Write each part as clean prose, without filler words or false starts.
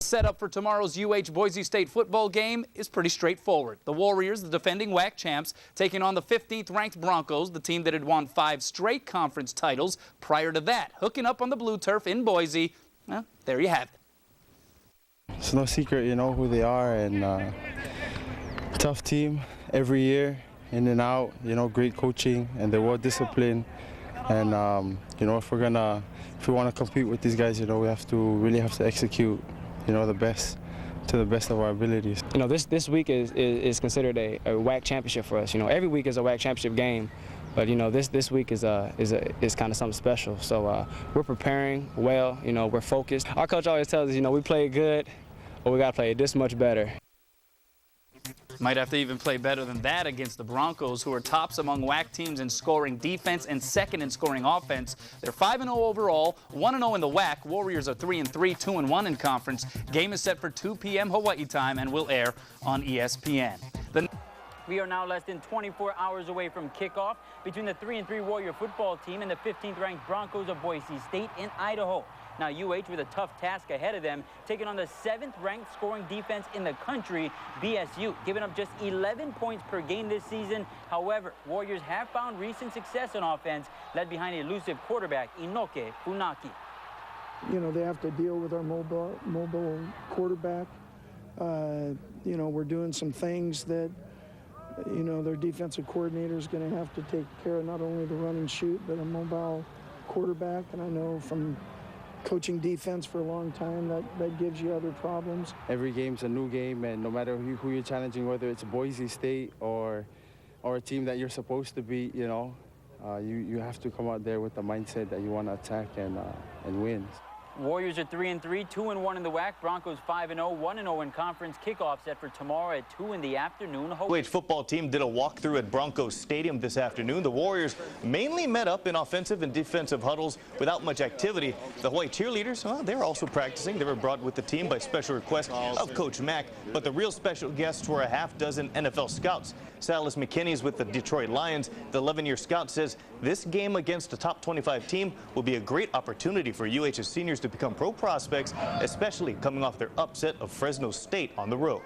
setup for tomorrow's UH-Boise State football game is pretty straightforward. The Warriors, the defending WAC champs, taking on the 15th ranked Broncos, the team that had won 5 straight conference titles prior to that. Hooking up on the blue turf in Boise. Well, there you have it. It's no secret, you know who they are, and tough team every year, in and out, you know, great coaching, and they're well disciplined. And you know, if we want to compete with these guys, you know, we really have to execute, you know, to the best of our abilities. You know, this week is considered a WAC championship for us. You know, every week is a WAC championship game, but you know, this week is kind of something special. So we're preparing well. You know, we're focused. Our coach always tells us, you know, we play good, but we got to play this much better. Might have to even play better than that against the Broncos, who are tops among WAC teams in scoring defense and second in scoring offense. They're 5-0 overall, 1-0 in the WAC. Warriors are 3-3, 2-1 in conference. Game is set for 2 p.m. Hawaii time and will air on ESPN. We are now less than 24 hours away from kickoff between the 3-3 Warrior football team and the 15th ranked Broncos of Boise State in Idaho. Now UH with a tough task ahead of them, taking on the 7th ranked scoring defense in the country, BSU, giving up just 11 points per game this season. However, Warriors have found recent success on offense, led behind elusive quarterback Inoke Funaki. You know, they have to deal with our mobile quarterback. You know, we're doing some things that, you know, their defensive coordinator is going to have to take care of, not only the run and shoot, but a mobile quarterback. And I know from coaching defense for a long time, that gives you other problems. Every game's a new game, and no matter who you're challenging, whether it's Boise State or a team that you're supposed to beat, you know, you have to come out there with the mindset that you want to attack and win. Warriors are 3-3, 2-1 in the WAC. Broncos 5-0, 1-0 in conference. Kickoff set for tomorrow at 2 in the afternoon. UH football team did a walkthrough at Broncos Stadium this afternoon. The Warriors mainly met up in offensive and defensive huddles without much activity. The Hawaii cheerleaders, well, they were also practicing. They were brought with the team by special request of Coach Mack. But the real special guests were a half-dozen NFL scouts. Silas McKinney is with the Detroit Lions. The 11-year scout says this game against a top 25 team will be a great opportunity for UH's seniors to become pro prospects, especially coming off their upset of Fresno State on the road.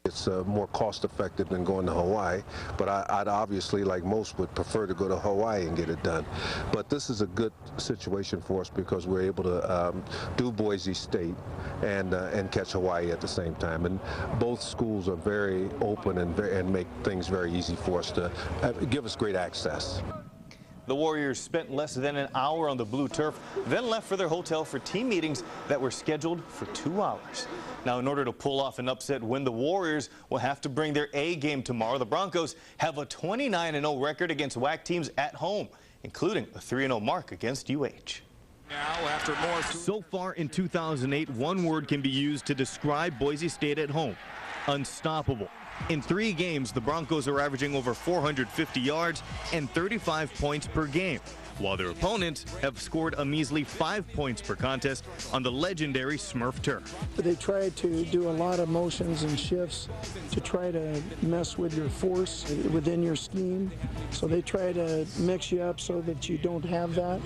It's more cost-effective than going to Hawaii, but I'd obviously, like most, would prefer to go to Hawaii and get it done. But this is a good situation for us because we're able to do Boise State and catch Hawaii at the same time. And both schools are very open and make things very easy for us to give us great access. The Warriors spent less than an hour on the blue turf, then left for their hotel for team meetings that were scheduled for 2 hours. Now, in order to pull off an upset win, the Warriors will have to bring their A game tomorrow. The Broncos have a 29-0 record against WAC teams at home, including a 3-0 mark against UH. So far in 2008, one word can be used to describe Boise State at home: unstoppable. In 3 games, the Broncos are averaging over 450 yards and 35 points per game, while their opponents have scored a measly 5 points per contest on the legendary Smurf turf. They try to do a lot of motions and shifts to try to mess with your force within your scheme. So they try to mix you up so that you don't have that.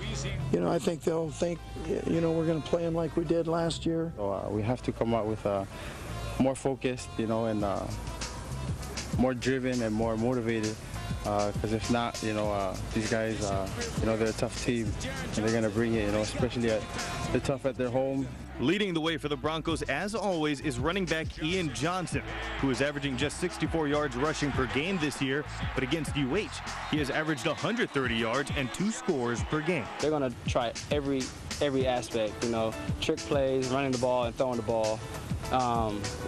You know, I think they'll think, you know, we're going to play them like we did last year. So, we have to come out with more focused, you know, and more driven and more motivated, because if not, you know, these guys, you know, they're a tough team and they're going to bring it, you know, especially they're tough at their home. Leading the way for the Broncos, as always, is running back Ian Johnson, who is averaging just 64 yards rushing per game this year. But against UH, he has averaged 130 yards and 2 scores per game. They're going to try every aspect, you know, trick plays, running the ball and throwing the ball.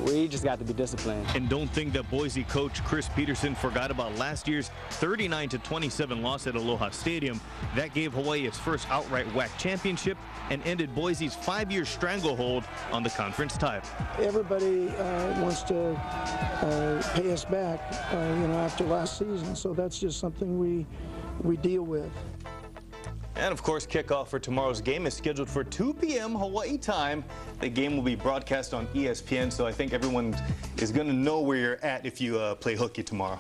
We just got to be disciplined. And don't think that Boise coach Chris Peterson forgot about last year's 39-27 loss at Aloha Stadium. That gave Hawaii its first outright WAC championship and ended Boise's 5-year stranglehold on the conference title. Everybody wants to pay us back, you know, after last season. So that's just something we deal with. And of course, kickoff for tomorrow's game is scheduled for 2 p.m. Hawaii time. The game will be broadcast on ESPN, so I think everyone is going to know where you're at if you play hooky tomorrow.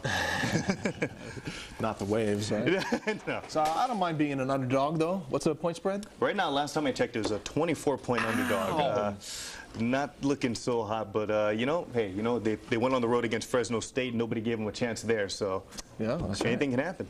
Not the Waves, right? No. So I don't mind being an underdog, though. What's the point spread? Right now, last time I checked, it was a 24-point underdog. Not looking so hot, but you know, hey, you know, they went on the road against Fresno State. Nobody gave them a chance there, so yeah, that's anything can happen.